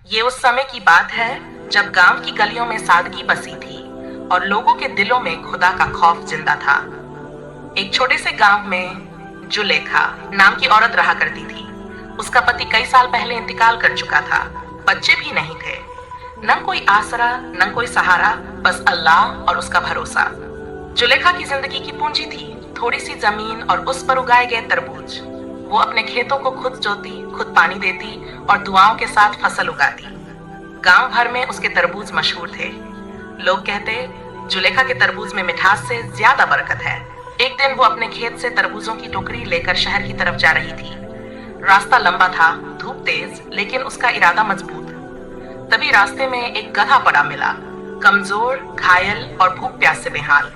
ये उस समय की बात है जब गांव की गलियों में सादगी बसी थी और लोगों के दिलों में खुदा का खौफ जिंदा था। एक छोटे से गांव में जुलेखा नाम की औरत रहा करती थी। उसका पति कई साल पहले इंतकाल कर चुका था। बच्चे भी नहीं थे। न कोई आसरा न कोई सहारा, बस अल्लाह और उसका भरोसा। जुलेखा की जिंदगी की पूंजी थी थोड़ी सी जमीन और उस पर उगाए गए तरबूज। वो अपने खेतों को खुद जोती, खुद पानी देती और दुआओं के साथ फसल उगाती। गांव भर में उसके तरबूज मशहूर थे। लोग कहते जुलेखा के तरबूज में मिठास से ज्यादा बरकत है। एक दिन वो अपने खेत से तरबूजों की टोकरी लेकर शहर की तरफ जा रही थी। रास्ता लंबा था, धूप तेज, लेकिन उसका इरादा मजबूत। तभी रास्ते में एक गधा पड़ा मिला, कमजोर, घायल और भूख प्यास से बेहाल।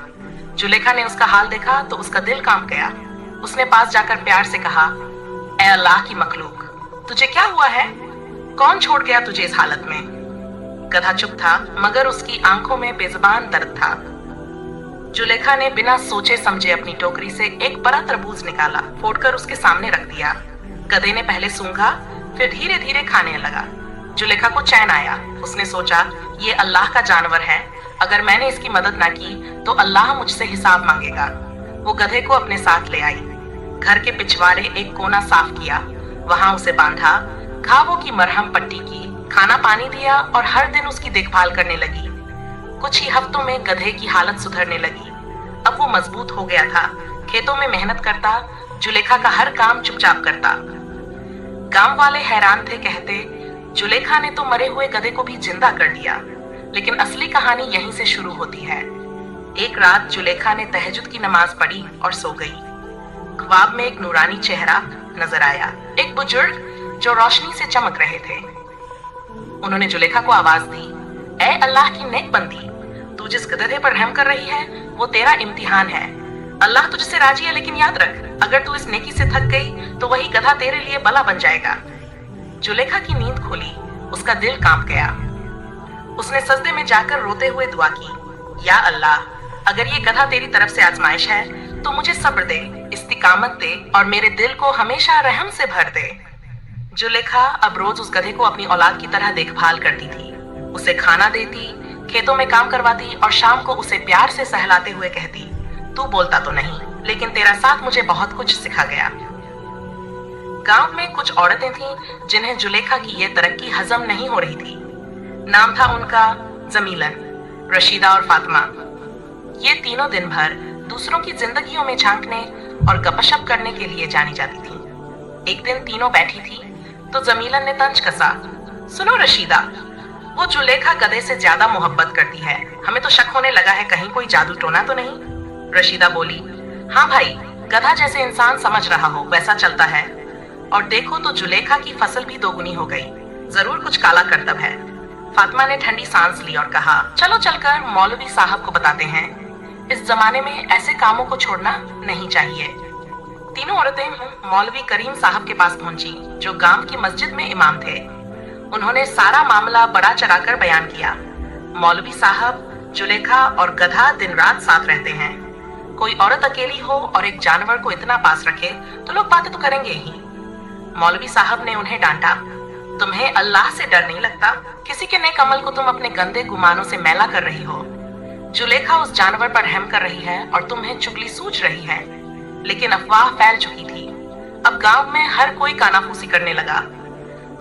जुलेखा ने उसका हाल देखा तो उसका दिल कांप गया। उसने पास जाकर प्यार से कहा, ऐ अल्लाह की मखलूक, तुझे क्या हुआ है? कौन छोड़ गया तुझे इस हालत में? गधा चुप था, मगर उसकी आंखों में बेजुबान दर्द था। जुलेखा ने बिना सोचे समझे अपनी टोकरी से एक बड़ा तरबूज निकाला, फोड़कर उसके सामने रख दिया। गधे ने पहले सूंघा, फिर धीरे धीरे खाने लगा। जुलेखा को चैन आया। उसने सोचा, ये अल्लाह का जानवर है, अगर मैंने इसकी मदद ना की तो अल्लाह मुझसे हिसाब मांगेगा। वो गधे को अपने साथ ले आई। घर के पिछवाड़े एक कोना साफ किया, वहां उसे बांधा, घावों की मरहम पट्टी की, खाना पानी दिया और हर दिन उसकी देखभाल करने लगी। कुछ ही हफ्तों में गधे की हालत सुधरने लगी। अब वो मजबूत हो गया था। खेतों में मेहनत करता, जुलेखा का हर काम चुपचाप करता। गांव वाले हैरान थे, कहते जुलेखा ने तो मरे हुए गधे को भी जिंदा कर दिया। लेकिन असली कहानी यहीं से शुरू होती है। एक रात जुलेखा ने तहज्जुद की नमाज पढ़ी और सो गई। ख्वाब में एक नूरानी चेहरा नजर आया, एक बुजुर्ग जो रोशनी से चमक रहे थे। उन्होंने जुलेखा को आवाज दी, ऐ अल्लाह की नेक बंदी, तू जिस गधे पर रहम कर रही है वो तेरा इम्तिहान है। अल्लाह तुझसे राजी है, लेकिन याद रख, अगर तू इस नेकी से थक गई तो वही गधा तेरे लिए बला बन जाएगा। जुलेखा की नींद खुली, उसका दिल कांप गया। उसने सजदे में जाकर रोते हुए दुआ की, या अल्लाह, अगर ये गधा तेरी तरफ से आजमाइश है तो मुझे सब्र दे, इस्तिकामत दे और मेरे दिल को हमेशा रहम से भर दे। जुलेखा अब रोज उस गधे को अपनी औलाद की तरह देखभाल करती थी। उसे खाना देती, खेतों में काम करवाती और शाम को उसे प्यार से सहलाते हुए कहती, तू बोलता तो नहीं, लेकिन तेरा साथ मुझे बहुत कुछ सिखा गया। गांव में कुछ औरतें थीं जिन्हें जुलेखा की ये तरक्की हजम नहीं हो रही थी। नाम था उनका जमीलन, रशीदा और फातिमा। ये तीनों दिन भर दूसरों की जिंदगियों में झांकने और गपशप करने के लिए जानी जाती थीं। एक दिन तीनों बैठी थी तो जमीलन ने तंज कसा, सुनो रशीदा, वो जुलेखा गधे से ज्यादा मोहब्बत करती है, हमें तो शक होने लगा है कहीं कोई जादू टोना तो नहीं। रशीदा बोली, हाँ भाई, गधा जैसे इंसान समझ रहा हो वैसा चलता है। और देखो तो जुलेखा की फसल भी दोगुनी हो गई, जरूर कुछ काला करतब है। फातिमा ने ठंडी सांस ली और कहा, चलो चलकर मौलवी साहब को बताते हैं, इस जमाने में ऐसे कामों को छोड़ना नहीं चाहिए। तीनों औरतें मौलवी करीम साहब के पास पहुंची, जो गांव की मस्जिद में इमाम थे। उन्होंने सारा मामला बड़ा चढ़ाकर बयान किया। मौलवी साहब, जुलेखा और गधा दिन रात साथ रहते हैं। कोई औरत अकेली हो और एक जानवर को इतना पास रखे तो लोग बातें तो करेंगे ही। मौलवी साहब ने उन्हें डांटा, तुम्हें अल्लाह से डर नहीं लगता? किसी के नेक अमल को तुम अपने गंदे गुमानों से मैला कर रही हो। जुलेखा उस जानवर पर रहम कर रही है और तुम्हें चुगली सूझ रही है। लेकिन अफवाह फैल चुकी थी। अब गांव में हर कोई कानाफूसी करने लगा।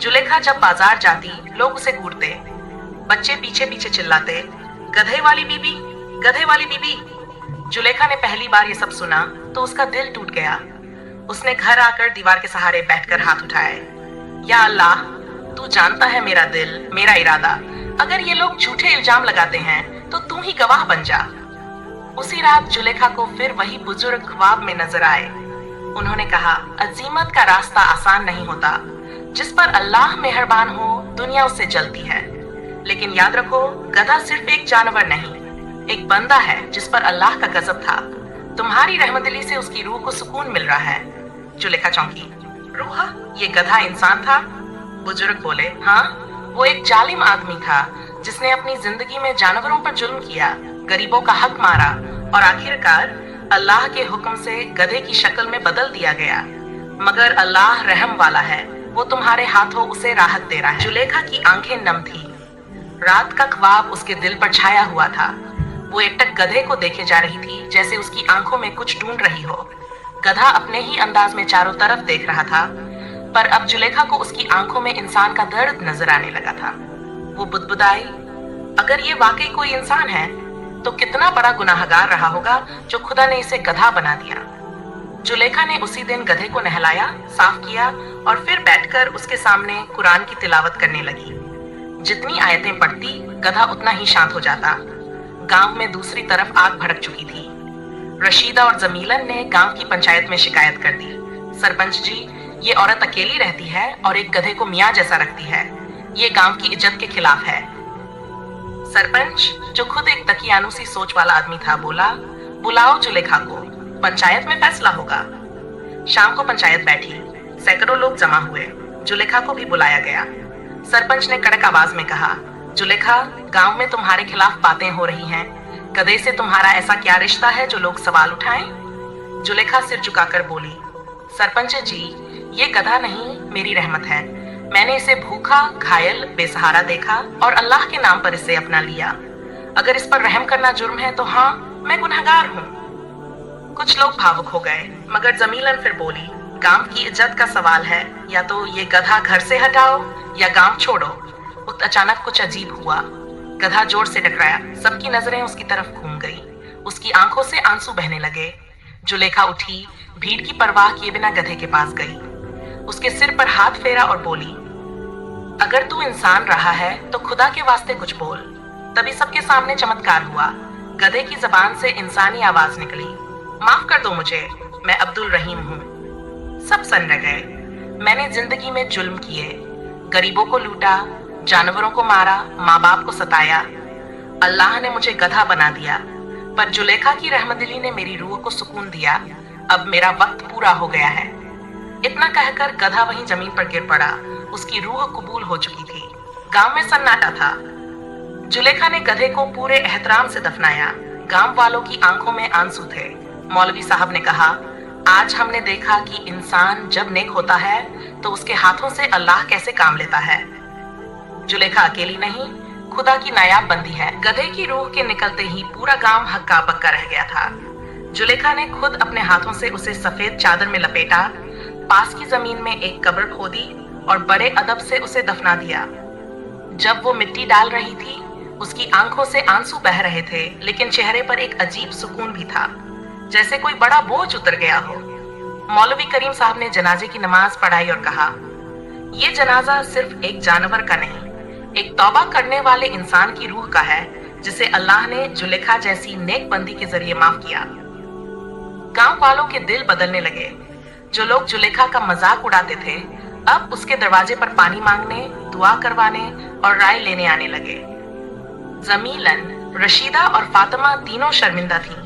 जुलेखा जब बाजार जाती, लोग उसे घूरते, बच्चे पीछे पीछे चिल्लाते, गधे वाली बीबी, गधे वाली बीबी। जुलेखा ने पहली बार ये सब सुना तो उसका दिल टूट गया। उसने घर आकर दीवार के सहारे बैठकर हाथ उठाए, या अल्लाह, तू जानता है मेरा दिल, मेरा इरादा। अगर ये लोग झूठे इल्जाम लगाते हैं तो तू ही गवाह बन जा। उसी रात जुलेखा को फिर वही बुजुर्ग ख्वाब में नजर आए। उन्होंने कहा, अजीमत का रास्ता आसान नहीं होता, जिस पर अल्लाह मेहरबान हो दुनिया उससे जलती है। लेकिन याद रखो, गधा सिर्फ एक जानवर नहीं, एक बंदा है जिस पर अल्लाह का गजब था। तुम्हारी रहमदिली से उसकी रूह को सुकून मिल रहा है। जुलेखा चौंकी, रूह? ये गधा इंसान था? बुजुर्ग बोले, हाँ, वो एक जालिम आदमी था जिसने अपनी जिंदगी में जानवरों पर जुल्म किया, गरीबों का हक मारा और आखिरकार अल्लाह के हुक्म से गधे की शक्ल में बदल दिया गया। मगर अल्लाह रहम वाला है, वो तुम्हारे हाथों उसे राहत दे रहा है। जुलेखा की आंखें नम थी। रात का ख्वाब उसके दिल पर छाया हुआ था। वो एकटक गधे को देखे जा रही थी, जैसे उसकी आंखों में कुछ ढूंढ रही हो। गधा अपने ही अंदाज में चारों तरफ देख रहा था, पर अब जुलेखा को उसकी आंखों में इंसान का दर्द नजर आने लगा था। वो बुदबुदाई, अगर ये वाकई कोई इंसान है तो कितना बड़ा गुनाहगार रहा होगा जो खुदा ने इसे गधा बना दिया। जुलेखा ने उसी दिन गधे को नहलाया, साफ किया और फिर बैठकर उसके सामने कुरान की तिलावत करने लगी। जितनी आयतें पढ़ती, गधा उतना ही शांत हो जाता। गांव में दूसरी तरफ आग भड़क चुकी थी। रशीदा और जमीलन ने गांव की पंचायत में शिकायत कर दी। सरपंच जी, ये औरत अकेली रहती है और एक गधे को मियाँ जैसा रखती है। ये गांव की इज्जत के खिलाफ है। सरपंच, जो खुद एक तकियानुसी सोच वाला आदमी था, बोला, बुलाओ जुलेखा को, पंचायत में फैसला होगा। शाम को पंचायत बैठी। सैकड़ों लोग जमा हुए। जुलेखा को भी बुलाया गया। सरपंच ने कड़क आवाज में कहा, जुलेखा, गांव में तुम्हारे खिलाफ बातें हो रही हैं। गधे से तुम्हारा ऐसा क्या रिश्ता है जो लोग सवाल उठाएं? जुलेखा सिर झुकाकर बोली, सरपंच जी, ये गधा नहीं, मेरी रहमत है। मैंने इसे भूखा, घायल, बेसहारा देखा और अल्लाह के नाम पर इसे अपना लिया। अगर इस पर रहम करना जुर्म है तो हाँ, मैं गुनहगार हूँ। कुछ लोग भावुक हो गए, मगर जमीलन फिर बोली, गांव की इज्जत का सवाल है, या तो ये गधा घर से हटाओ या गांव छोड़ो। अचानक कुछ अजीब हुआ। गधा जोर से टकराया। सबकी नजरें उसकी तरफ घूम गई। उसकी आंखों से आंसू बहने लगे। जुलेखा उठी, भीड़ की परवाह किए बिना गधे के पास गई। उसके सिर पर हाथ फेरा और बोली, अगर तू इंसान रहा है तो खुदा के वास्ते कुछ बोल। तभी सबके सामने चमत्कार हुआ। गधे की जबान से इंसानी आवाज निकली, माफ कर दो मुझे, मैं अब्दुल रहीम हूँ। सब सन्न रह गए। मैंने जिंदगी में जुल्म किए, गरीबों को लूटा, जानवरों को मारा, माँ बाप को सताया। अल्लाह ने मुझे गधा बना दिया, पर जुलेखा की रहमदिली ने मेरी रूह को सुकून दिया। अब मेरा वक्त पूरा हो गया है। इतना कहकर गधा वहीं जमीन पर गिर पड़ा। उसकी रूह कबूल हो चुकी थी। गांव में सन्नाटा था। जुलेखा ने गधे को पूरे एहतराम से दफनाया। गांव वालों की आंखों में आंसू थे। मौलवी साहब ने कहा, आज हमने देखा कि इंसान जब नेक होता है तो उसके हाथों से अल्लाह कैसे काम लेता है। जुलेखा अकेली नहीं, खुदा की नायाब बंदी है। गधे की रूह के निकलते ही पूरा गांव हक्का बक्का रह गया था। जुलेखा ने खुद अपने हाथों से उसे सफेद चादर में लपेटा, पास की जमीन में एक कब्र खोदी और बड़े अदब से उसे दफना दिया। जब वो मिट्टी डाल रही थी, उसकी आंखों से आंसू बह रहे थे, लेकिन चेहरे पर एक अजीब सुकून भी था, जैसे कोई बड़ा बोझ उतर गया हो। मौलवी करीम साहब ने जनाजे की नमाज पढ़ाई और कहा, ये जनाजा सिर्फ एक जानवर का नहीं, एक तौबा करने वाले इंसान की रूह का है, जिसे अल्लाह ने जुलेखा जैसी नेक बंदी के जरिए माफ किया। गांव वालों के दिल बदलने लगे। जो लोग जुलेखा का मजाक उड़ाते थे, अब उसके दरवाजे पर पानी मांगने, दुआ करवाने और राय लेने आने लगे। जमीलन, रशीदा और फातिमा तीनों शर्मिंदा थीं।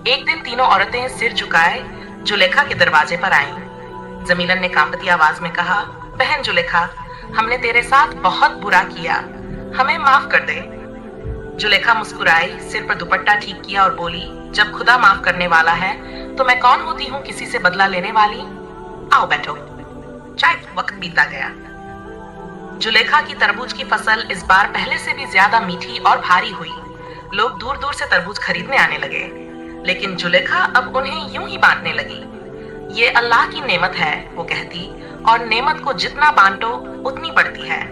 एक दिन तीनों औरतें सिर झुकाए जुलेखा के दरवाजे पर आईं। जमीलन ने कांपती आवाज में कहा, बहन जुलेखा, हमने तेरे साथ बहुत बुरा किया, हमें माफ कर दे। जुलेखा मुस्कुराई, सिर पर दुपट्टा ठीक किया और बोली, जब खुदा माफ करने वाला है तो मैं कौन होती हूँ किसी से बदला लेने वाली। आओ बैठो। चाय वक्त बीता गया। जुलेखा की तरबूज की फसल इस बार पहले से भी ज्यादा मीठी और भारी हुई। लोग दूर दूर से तरबूज खरीदने आने लगे, लेकिन जुलेखा अब उन्हें यूं ही बांटने लगी। ये अल्लाह की नेमत है, वो कहती, और नेमत को जितना बांटो उतनी बढ़ती है।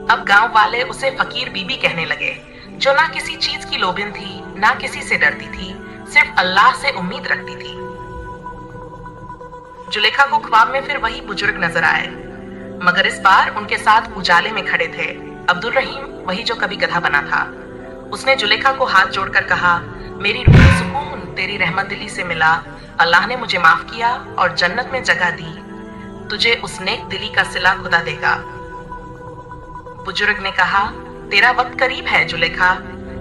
अब गांव वाले उसे फकीर बीबी कहने लगे, जो ना किसी चीज की लोभिन थी, ना किसी से डरती थी, सिर्फ अल्लाह से उम्मीद रखती थी। जुलेखा को ख्वाब में फिर वही बुजुर्ग नजर आए, मगर इस बार उनके साथ उजाले में खड़े थे अब्दुल रहीम, वही जो कभी गधा बना था। उसने जुलेखा को हाथ जोड़कर कहा, मेरी रूह को सुकून तेरी रहमत दिली से मिला। अल्लाह ने मुझे माफ किया और जन्नत में जगह दी। तुझे उस नेक दिली का सिला खुदा देगा। बुजुर्ग ने कहा, तेरा वक्त करीब है जुलेखा,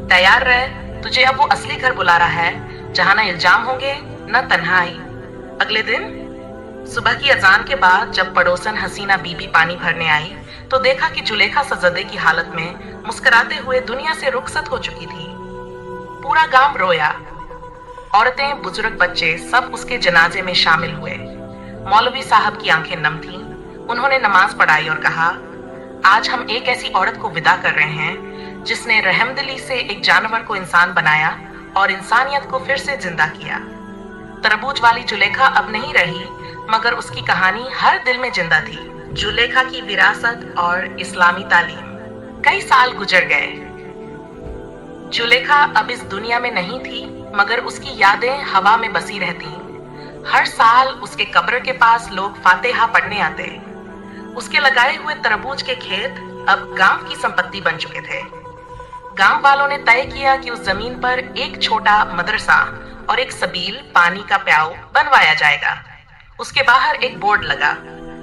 तैयार रह, तुझे अब वो असली घर बुला रहा है, जहां न इल्जाम होंगे न तन्हाई। अगले दिन सुबह की अजान के बाद जब पड़ोसन हसीना बीबी पानी भरने आई, तो देखा कि जुलेखा सजदे की हालत में मुस्कुराते हुए दुनिया से रुखसत हो चुकी थी। पूरा गांव रोया। औरतें, बुजुर्ग, बच्चे सब उसके जनाजे में शामिल हुए। मौलवी साहब की आंखें नम थीं। उन्होंने नमाज पढ़ाई और कहा, आज हम एक ऐसी औरत को विदा कर रहे हैं जिसने रहमदिली से एक जानवर को इंसान बनाया और इंसानियत को फिर से जिंदा किया। तरबूज वाली जुलेखा अब नहीं रही, मगर उसकी कहानी हर दिल में जिंदा थी। जुलेखा की विरासत और इस्लामी तालीम। कई साल गुजर गए। जुलेखा अब इस दुनिया में नहीं थी, मगर उसकी यादें हवा में बसी रहती। हर साल उसके कब्र के पास लोग फातिहा पढ़ने आते। उसके लगाए हुए तरबूज के खेत अब गांव की संपत्ति बन चुके थे। गांव वालों ने तय किया कि उस जमीन पर एक छोटा मदरसा और एक सबील पानी का प्याऊ बनवाया जाएगा। उसके बाहर एक बोर्ड लगा,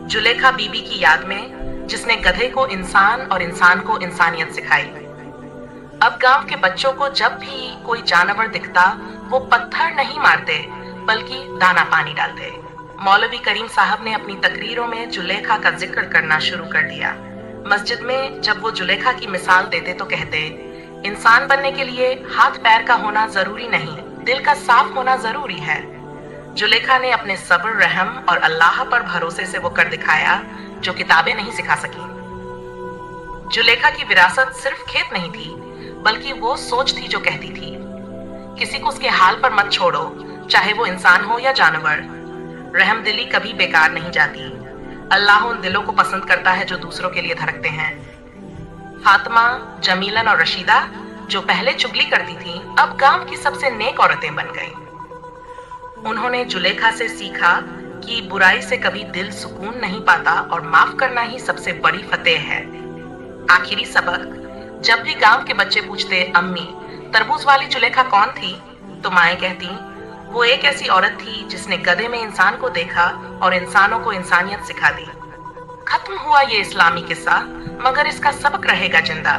जुलेखा बीबी की याद में, जिसने गधे को इंसान और इंसान को इंसानियत सिखाई। अब गांव के बच्चों को जब भी कोई जानवर दिखता, वो पत्थर नहीं मारते, बल्कि दाना पानी डालते। मौलवी करीम साहब ने अपनी तकरीरों में जुलेखा का जिक्र करना शुरू कर दिया। मस्जिद में जब वो जुलेखा की मिसाल देते तो कहते, इंसान बनने के लिए हाथ पैर का होना जरूरी नहीं, दिल का साफ होना जरूरी है। जुलेखा ने अपने सब्र, रहम और अल्लाह पर भरोसे से वो कर दिखाया जो किताबें नहीं सिखा सकी। जुलेखा की विरासत सिर्फ खेत नहीं थी, बल्कि वो सोच थी जो कहती थी, किसी को उसके हाल पर मत छोड़ो, चाहे वो इंसान हो या जानवर। रहमदिली कभी बेकार नहीं जाती। अल्लाह उन दिलों को पसंद करता है जो दूसरों के लिए धड़कते हैं। फातिमा, जमीलन और रशीदा, जो पहले चुगली करती थीं, अब गांव की सबसे नेक औरतें बन गईं। उन्होंने जुलेखा से सीखा कि बुराई से कभी दिल सुकून नहीं पाता और माफ करना ही सबसे बड़ी फतेह है। आखिरी सबक, जब भी गांव के बच्चे पूछते, अम्मी तरबूज वाली जुलेखा कौन थी, तो माएं कहती, वो एक ऐसी औरत थी जिसने गधे में इंसान को देखा और इंसानों को इंसानियत सिखा दी। खत्म हुआ ये इस्लामी किस्सा, मगर इसका सबक रहेगा जिंदा।